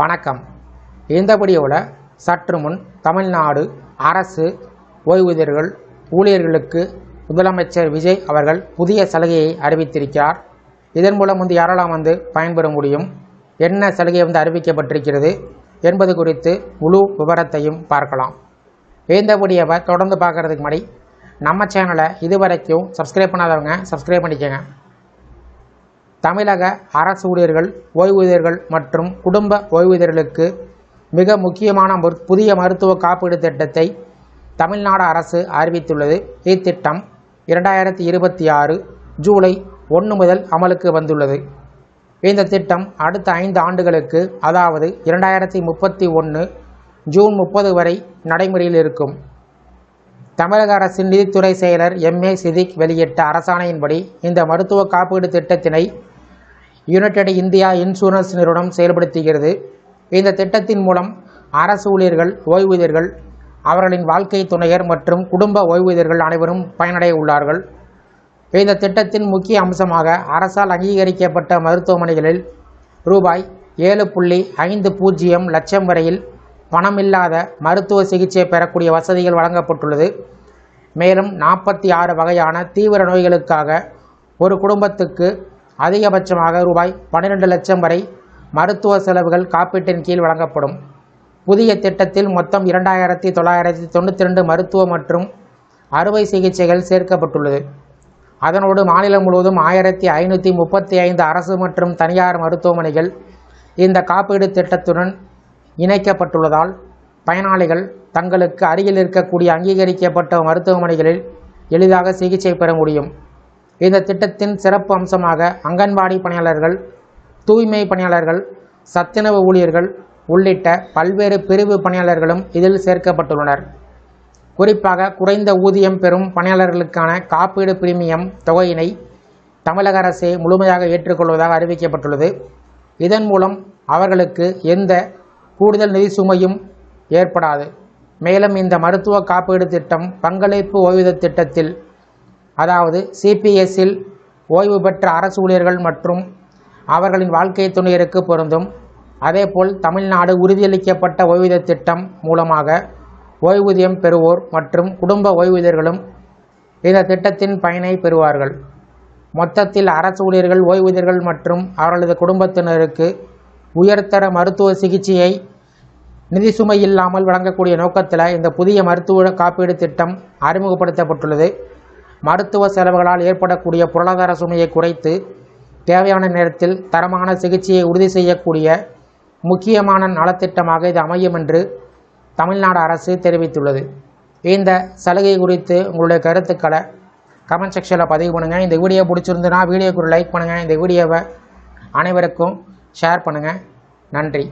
வணக்கம். இந்த வீடியோவில் சற்று முன் தமிழ்நாடு அரசு ஓய்வூதியர்கள் ஊழியர்களுக்கு முதலமைச்சர் விஜய் அவர்கள் புதிய சலுகையை அறிவித்திருக்கிறார். இதன் மூலம் யாரெல்லாம் பயன்பெற முடியும், என்ன சலுகை அறிவிக்கப்பட்டிருக்கிறது என்பது குறித்து முழு விவரத்தையும் பார்க்கலாம். இந்த வீடியோவை தொடர்ந்து பார்க்குறதுக்கு முன்னாடி நம்ம சேனலை இதுவரைக்கும் சப்ஸ்கிரைப் பண்ணாதவங்க சப்ஸ்கிரைப் பண்ணிக்கோங்க. தமிழக அரசு ஊழியர்கள், ஓய்வூதியர்கள் மற்றும் குடும்ப ஓய்வூதியர்களுக்கு மிக முக்கியமான புதிய மருத்துவ காப்பீடு திட்டத்தை தமிழ்நாடு அரசு அறிவித்துள்ளது. இத்திட்டம் 2026 ஜூலை 1 முதல் அமலுக்கு வந்துள்ளது. இந்த திட்டம் அடுத்த 5 ஆண்டுகளுக்கு, அதாவது 2031 ஜூன் 30 வரை நடைமுறையில் இருக்கும். தமிழக அரசின் நிதித்துறை செயலர் MA சிதிக் வெளியிட்ட அரசாணையின்படி இந்த மருத்துவ காப்பீடு திட்டத்தினை யுனைடெட் இந்தியா இன்சூரன்ஸ் நிறுவனம் செயல்படுத்துகிறது. இந்த திட்டத்தின் மூலம் அரசு ஊழியர்கள், ஓய்வூதியர்கள், அவர்களின் வாழ்க்கை துணையர் மற்றும் குடும்ப ஓய்வூதியர்கள் அனைவரும் பயனடைய உள்ளார்கள். இந்த திட்டத்தின் முக்கிய அம்சமாக அரசால் அங்கீகரிக்கப்பட்ட மருத்துவமனைகளில் ரூபாய் 7.50 லட்சம் வரையில் பணமில்லாத மருத்துவ சிகிச்சை பெறக்கூடிய வசதிகள் வழங்கப்பட்டுள்ளது. மேலும் 46 வகையான தீவிர நோய்களுக்காக ஒரு குடும்பத்துக்கு அதிகபட்சமாக ரூபாய் 12 லட்சம் வரை மருத்துவ செலவுகள் காப்பீட்டின் கீழ் வழங்கப்படும். புதிய திட்டத்தில் மொத்தம் 2992 மருத்துவ மற்றும் அறுவை சிகிச்சைகள் சேர்க்கப்பட்டுள்ளது. அதனோடு மாநிலம் முழுவதும் 1535 அரசு மற்றும் தனியார் மருத்துவமனைகள் இந்த காப்பீடு திட்டத்துடன் இணைக்கப்பட்டுள்ளதால் பயனாளிகள் தங்களுக்கு அருகில் இருக்கக்கூடிய அங்கீகரிக்கப்பட்ட மருத்துவமனைகளில் எளிதாக சிகிச்சை பெற முடியும். இந்த திட்டத்தின் சிறப்பு அம்சமாக அங்கன்வாடி பணியாளர்கள், தூய்மை பணியாளர்கள், சத்துணவு ஊழியர்கள் உள்ளிட்ட பல்வேறு பிரிவு பணியாளர்களும் இதில் சேர்க்கப்பட்டுள்ளனர். குறிப்பாக குறைந்த ஊதியம் பெறும் பணியாளர்களுக்கான காப்பீடு பிரீமியம் தொகையினை தமிழக அரசே முழுமையாக ஏற்றுக்கொள்வதாக அறிவிக்கப்பட்டுள்ளது. இதன் மூலம் அவர்களுக்கு எந்த கூடுதல் நிதி சுமையும் ஏற்படாது. மேலும் இந்த மருத்துவ காப்பீடு திட்டம் பங்களிப்பு ஓய்வூதிய திட்டத்தில், அதாவது CPS-இல் ஓய்வு பெற்ற அரசு ஊழியர்கள் மற்றும் அவர்களின் வாழ்க்கை துணையருக்கு பொருந்தும். அதேபோல் தமிழ்நாடு உறுதியளிக்கப்பட்ட ஓய்வூதிய திட்டம் மூலமாக ஓய்வூதியம் பெறுவோர் மற்றும் குடும்ப ஓய்வூதியர்களும் இந்த திட்டத்தின் பயனை பெறுவார்கள். மொத்தத்தில் அரசு ஊழியர்கள், ஓய்வூதியர்கள் மற்றும் அவர்களது குடும்பத்தினருக்கு உயர்தர மருத்துவ சிகிச்சையை நிதி சுமை இல்லாமல் வழங்கக்கூடிய நோக்கத்தில் இந்த புதிய மருத்துவ காப்பீடு திட்டம் அறிமுகப்படுத்தப்பட்டுள்ளது. மருத்துவ செலவுகளால் ஏற்படக்கூடிய பொருளாதார சுமையை குறைத்து தேவையான நேரத்தில் தரமான சிகிச்சையை உறுதி செய்யக்கூடிய முக்கியமான நலத்திட்டமாக இது அமையும் என்று தமிழ்நாடு அரசு தெரிவித்துள்ளது. இந்த சலுகை குறித்து உங்களுடைய கருத்துக்களை கமெண்ட் செக்ஷனில் பதிவு பண்ணுங்கள். இந்த வீடியோ பிடிச்சிருந்துன்னா வீடியோக்கு ஒரு லைக் பண்ணுங்கள். இந்த வீடியோவை அனைவருக்கும் ஷேர் பண்ணுங்கள். நன்றி.